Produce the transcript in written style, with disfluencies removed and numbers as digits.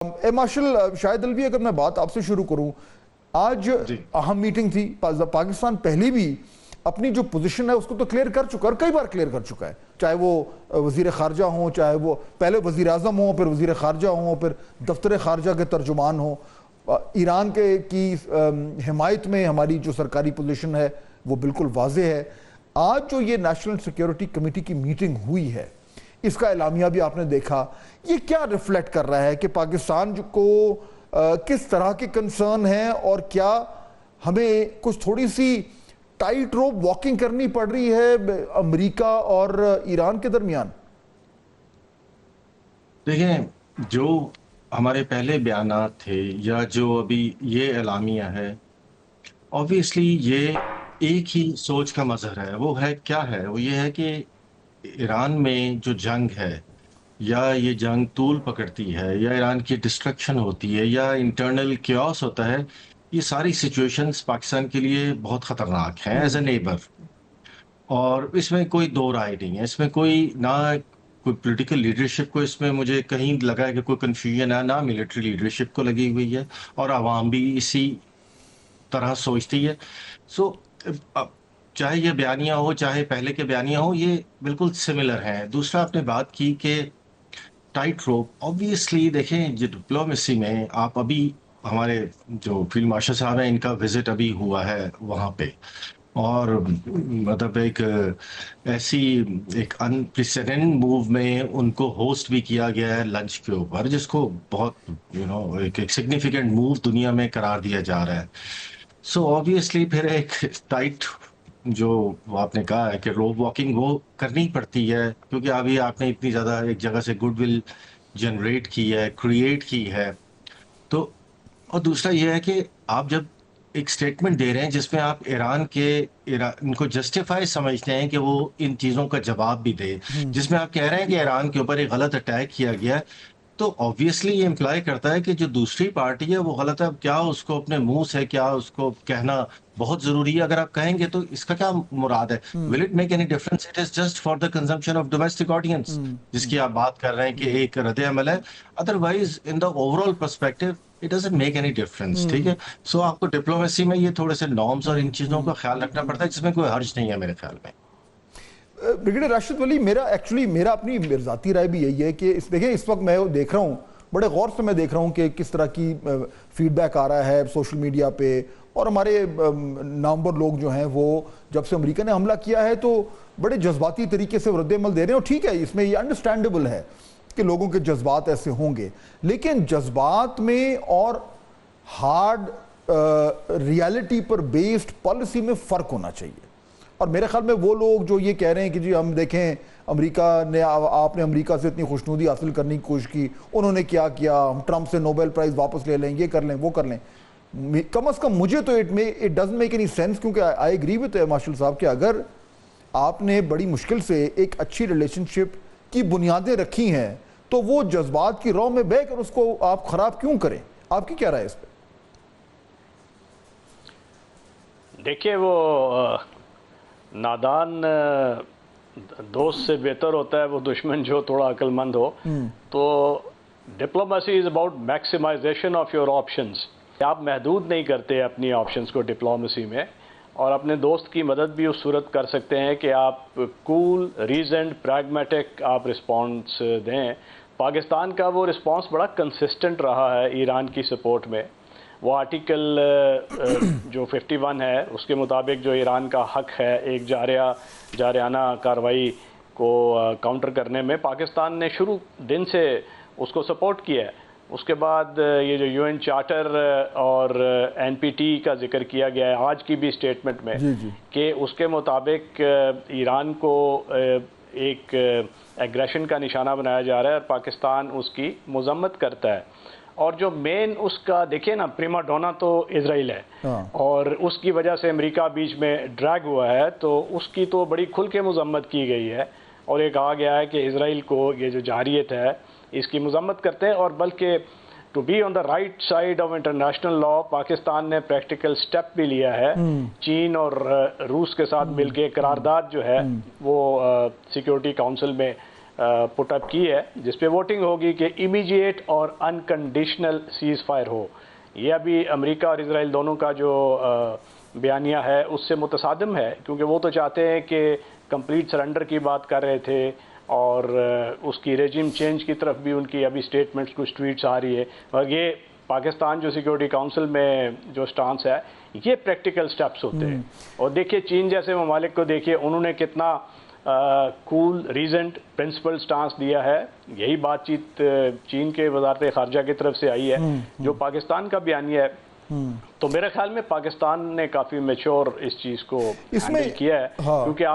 Martial شاہد الوی، اگر میں بات آپ سے شروع کروں، آج اہم میٹنگ تھی. پاکستان پہلے بھی اپنی جو پوزیشن ہے اس کو تو کلیئر کر چکا ہے، اور کئی بار کلیئر کر چکا ہے، چاہے وہ وزیر خارجہ ہوں، چاہے وہ پہلے وزیر اعظم ہوں، پھر وزیر خارجہ ہوں، پھر دفتر خارجہ کے ترجمان ہوں. ایران کی حمایت میں ہماری جو سرکاری پوزیشن ہے وہ بالکل واضح ہے. آج جو یہ نیشنل سیکیورٹی کمیٹی کی میٹنگ ہوئی ہے، اس کا اعلامیہ بھی آپ نے دیکھا، یہ کیا ریفلیکٹ کر رہا ہے کہ پاکستان کو کس طرح کے کنسرن ہیں، اور کیا ہمیں کچھ تھوڑی سی ٹائٹ روپ واکنگ کرنی پڑ رہی ہے امریکہ اور ایران کے درمیان؟ دیکھیں، جو ہمارے پہلے بیانات تھے یا جو ابھی یہ اعلامیہ ہے، obviously یہ ایک ہی سوچ کا مظہر ہے. وہ ہے کیا ہے؟ وہ یہ ہے کہ ایران میں جو جنگ ہے، یا یہ جنگ طول پکڑتی ہے، یا ایران کی ڈسٹرکشن ہوتی ہے، یا انٹرنل کیوس ہوتا ہے، یہ ساری سچویشنز پاکستان کے لیے بہت خطرناک ہیں ایز اے نیبر. اور اس میں کوئی دو رائے نہیں ہے. اس میں کوئی نہ کوئی پولیٹیکل لیڈرشپ کو اس میں مجھے کہیں لگا ہے کہ کوئی کنفیوژن ہے، نہ ملٹری لیڈرشپ کو لگی ہوئی ہے، اور عوام بھی اسی طرح سوچتی ہے. سو چاہے یہ بیانیہ ہو، چاہے پہلے کے بیانیہ ہو، یہ بالکل سملر ہیں. دوسرا آپ نے بات کی کہ ٹائٹ روپ، آبویسلی دیکھیں یہ ڈپلومیسی میں آپ ابھی ہمارے جو فیلڈ مارشل صاحب ہیں، ان کا وزٹ ابھی ہوا ہے وہاں پہ، اور مطلب ایک ایسی ایک انپریسیڈنٹ موو میں ان کو ہوسٹ بھی کیا گیا ہے لنچ کے اوپر، جس کو بہت ایک سگنیفیکنٹ موو دنیا میں قرار دیا جا رہا ہے. سو آبویسلی پھر ایک ٹائٹ جو آپ نے کہا ہے کہ روپ واکنگ وہ کرنی پڑتی ہے، کیونکہ ابھی آپ نے اتنی زیادہ ایک جگہ سے گڈ ول جنریٹ کی ہے، کریٹ کی ہے. تو اور دوسرا یہ ہے کہ آپ جب ایک سٹیٹمنٹ دے رہے ہیں جس میں آپ ان کو جسٹیفائی سمجھتے ہیں کہ وہ ان چیزوں کا جواب بھی دے، جس میں آپ کہہ رہے ہیں کہ ایران کے اوپر ایک غلط اٹیک کیا گیا ہے، تو آبویسلی یہ امپلائی کرتا ہے کہ جو دوسری پارٹی ہے وہ غلط ہے. اب کیا اس کو اپنے منہ سے کیا اس کو کہنا بہت ضروری ہے؟ اگر آپ کہیں گے تو اس کا کیا مراد ہے؟ Will it make any difference? It is just for the consumption of domestic audience, جس کی آپ بات کر رہے ہیں کہ ایک رد عمل ہے. Otherwise in the over all perspective it doesn't make any difference. ٹھیک ہے. سو آپ کو ڈپلومیسی میں یہ تھوڑے سے نارمز اور ان چیزوں کا خیال رکھنا پڑتا ہے، جس میں کوئی حرج نہیں ہے میرے خیال میں. بریگیڈیئر راشد ولی، میرا اپنی ذاتی رائے بھی یہی ہے کہ دیکھیں اس وقت میں دیکھ رہا ہوں، بڑے غور سے میں دیکھ رہا ہوں کہ کس طرح کی فیڈ بیک آ رہا ہے سوشل میڈیا پہ، اور ہمارے نامور لوگ جو ہیں وہ جب سے امریکہ نے حملہ کیا ہے تو بڑے جذباتی طریقے سے رد عمل دے رہے ہیں. اور ٹھیک ہے، اس میں یہ انڈرسٹینڈیبل ہے کہ لوگوں کے جذبات ایسے ہوں گے، لیکن جذبات میں اور ہارڈ ریالٹی پر بیسڈ پالیسی میں فرق ہونا چاہیے. اور میرے خیال میں وہ لوگ جو یہ کہہ رہے ہیں کہ جی ہم دیکھیں آپ نے امریکہ سے اتنی خوشنودی حاصل کرنے کی کوشش کی، انہوں نے کیا کیا، ہم ٹرمپ سے نوبل پرائز واپس لے لیں، یہ کر لیں وہ کر لیں. کم از کم مجھے تو it doesn't make any sense, کیونکہ آئی ایگری وتھ مارشل صاحب کہ اگر آپ نے بڑی مشکل سے ایک اچھی ریلیشن شپ کی بنیادیں رکھی ہیں تو وہ جذبات کی رو میں بہ کر اس کو آپ خراب کیوں کریں؟ آپ کی کیا رائے اس پہ؟ دیکھیے، وہ نادان دوست سے بہتر ہوتا ہے وہ دشمن جو تھوڑا عقل مند ہو. تو diplomacy is about maximization of your options. آپ محدود نہیں کرتے اپنی آپشنز کو ڈپلومیسی میں، اور اپنے دوست کی مدد بھی اس صورت کر سکتے ہیں کہ آپ کول، ریزنڈ، پریگمیٹک آپ رسپانس دیں. پاکستان کا وہ رسپانس بڑا کنسسٹنٹ رہا ہے ایران کی سپورٹ میں. وہ آرٹیکل جو 51 ہے اس کے مطابق جو ایران کا حق ہے ایک جارحانہ کارروائی کو کاؤنٹر کرنے میں، پاکستان نے شروع دن سے اس کو سپورٹ کیا ہے. اس کے بعد یہ جو یو این چارٹر اور این پی ٹی کا ذکر کیا گیا ہے آج کی بھی اسٹیٹمنٹ میں، کہ اس کے مطابق ایران کو ایک ایگریشن کا نشانہ بنایا جا رہا ہے اور پاکستان اس کی مذمت کرتا ہے. اور جو مین اس کا دیکھیں نا، پریما ڈونا تو اسرائیل ہے، اور اس کی وجہ سے امریکہ بیچ میں ڈریگ ہوا ہے، تو اس کی تو بڑی کھل کے مذمت کی گئی ہے، اور یہ کہا گیا ہے کہ اسرائیل کو یہ جو جارحیت ہے اس کی مذمت کرتے ہیں. اور بلکہ to be on the right side of international law, Pakistan نے پریکٹیکل سٹیپ بھی لیا ہے. چین اور روس کے ساتھ مل کے قرارداد جو ہے وہ سیکیورٹی کونسل میں پٹ اپ کی ہے جس پہ ووٹنگ ہوگی کہ امیجیٹ اور انکنڈیشنل سیز فائر ہو. یہ ابھی امریکہ اور اسرائیل دونوں کا جو بیانیہ ہے اس سے متصادم ہے، کیونکہ وہ تو چاہتے ہیں کہ کمپلیٹ سرنڈر کی بات کر رہے تھے اور اس کی ریجیم چینج کی طرف بھی ان کی ابھی سٹیٹمنٹس کچھ ٹویٹس آ رہی ہے. اور یہ پاکستان جو سیکیورٹی کاؤنسل میں جو سٹانس ہے یہ پریکٹیکل سٹیپس ہوتے ہیں. اور دیکھیے چین جیسے ممالک کو دیکھیے انہوں نے کتنا کول ریزنٹ پرنسپل سٹانس دیا ہے. یہی بات چیت چین کے وزارت خارجہ کی طرف سے آئی ہے جو پاکستان کا بیانیہ ہے. تو میرے خیال میں پاکستان نے کافی میچور اس چیز کو ہینڈل کیا ہے کیونکہ